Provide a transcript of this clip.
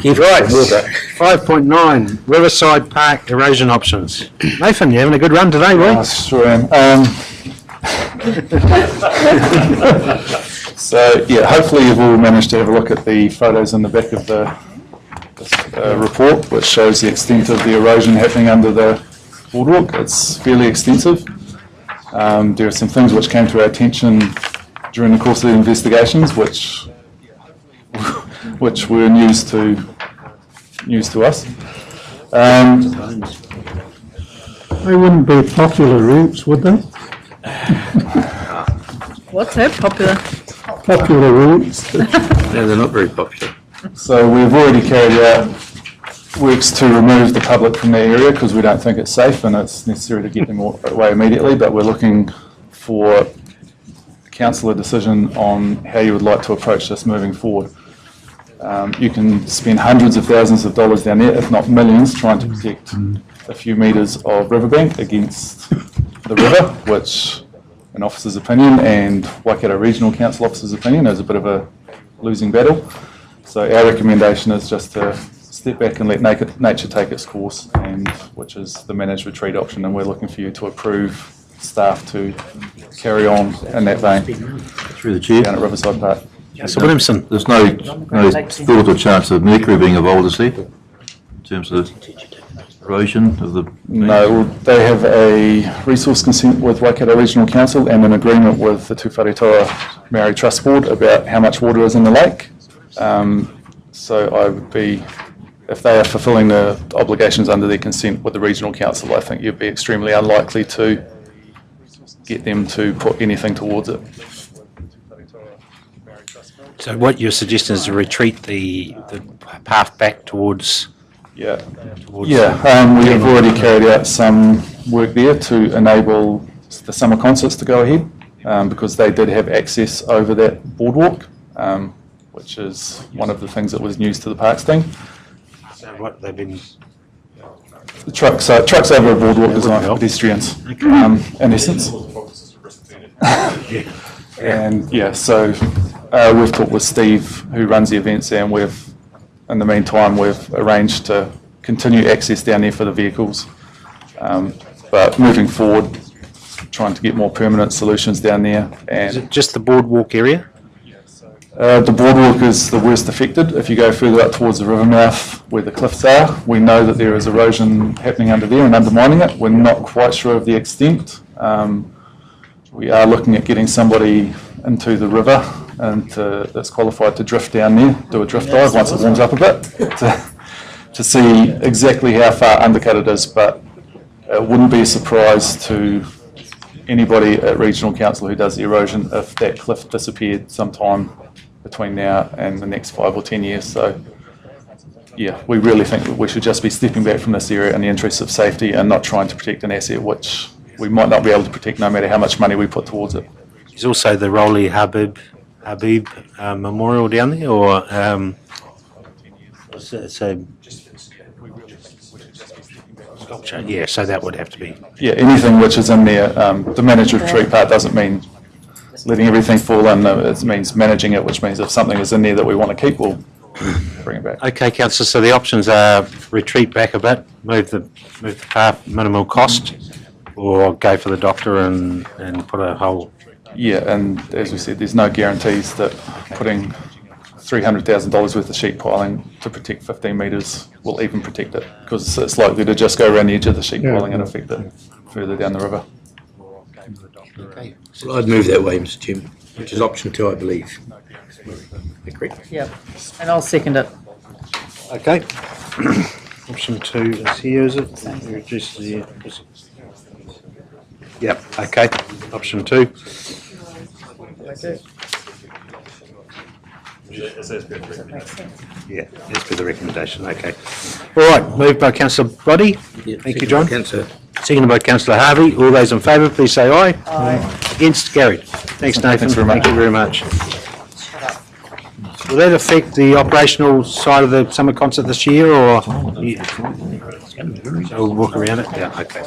Right, 5.9, Riverside Park erosion options. Nathan, you having a good run today, boy? I sure am. So, yeah, hopefully you've all managed to have a look at the photos in the back of the report, which shows the extent of the erosion happening under the boardwalk. It's fairly extensive. There are some things which came to our attention during the course of the investigations, which were news to us. They wouldn't be popular routes, would they? What's that? Popular? Popular routes. No, they're not very popular. So we've already carried out works to remove the public from the area because we don't think it's safe and it's necessary to get them away immediately, but we're looking for a councillor decision on how you would like to approach this moving forward. You can spend hundreds of thousands of dollars down there, if not millions, trying to protect a few metres of riverbank against the river, which, in officers' opinion and Waikato Regional Council officers' opinion, is a bit of a losing battle. So our recommendation is just to step back and let nature take its course, and which is the managed retreat option, and we're looking for you to approve staff to carry on in that vein. Through the chair. Down at Riverside Park. So Williamson. There's no thought or chance of mercury being involved, is there? In terms of erosion of the... No, they have a resource consent with Waikato Regional Council and an agreement with the Tūwharetoa Maori Trust Board about how much water is in the lake. So I would be, if they are fulfilling the obligations under their consent with the Regional Council, I think you'd be extremely unlikely to get them to put anything towards it. So what you're suggesting is to retreat the path back towards... We have already carried out some work there to enable the summer concerts to go ahead because they did have access over that boardwalk, which is one of the things that was news to the parks team. So what they've been... The trucks over a boardwalk designed for pedestrians, in essence. And yeah, so we've talked with Steve, who runs the events there, and in the meantime, we've arranged to continue access down there for the vehicles. But moving forward, trying to get more permanent solutions down there. And Is it just the boardwalk area? the boardwalk is the worst affected. If you go further up towards the river mouth where the cliffs are, we know that there is erosion happening under there and undermining it. We're not quite sure of the extent. We are looking at getting somebody into the river and that's qualified to drift down there, do a drift dive once it warms up a bit, to see exactly how far undercut it is, but it wouldn't be a surprise to anybody at Regional Council who does the erosion if that cliff disappeared sometime between now and the next 5 or 10 years. So yeah, we really think that we should just be stepping back from this area in the interests of safety and not trying to protect an asset which we might not be able to protect no matter how much money we put towards it. There's also the Roli Habib Memorial down there, or so sculpture. Yeah, so that would have to be. Yeah, anything which is in there. The managed retreat part doesn't mean letting everything fall in. It means managing it, which means if something is in there that we want to keep, we'll bring it back. Okay, Councillor. So the options are retreat back a bit, move the path, minimal cost, or go for the doctor and put a whole. Yeah, and as we said, there's no guarantees that putting $300,000 worth of sheet piling to protect 15 metres will even protect it, because it's likely to just go around the edge of the sheet piling and affect it further down the river. Okay. Well, I'd move that way, Mr. Chairman, which is option 2, I believe. Agree. Yep, and I'll second it. Okay. Option 2 is here, is it? Reduce the. Yep. Okay. Option 2. Yeah, as per the recommendation. Okay. All right. Moved by Councillor Broddy. Yeah, Thank you, John. Councillor. Seconded by Councillor Harvey. All those in favour, please say aye. Aye. Against, carried. Thanks, Nathan. Thanks very much. Thank you very much. Will that affect the operational side of the summer concert this year, or? Yeah. So we'll walk around it? Yeah, okay.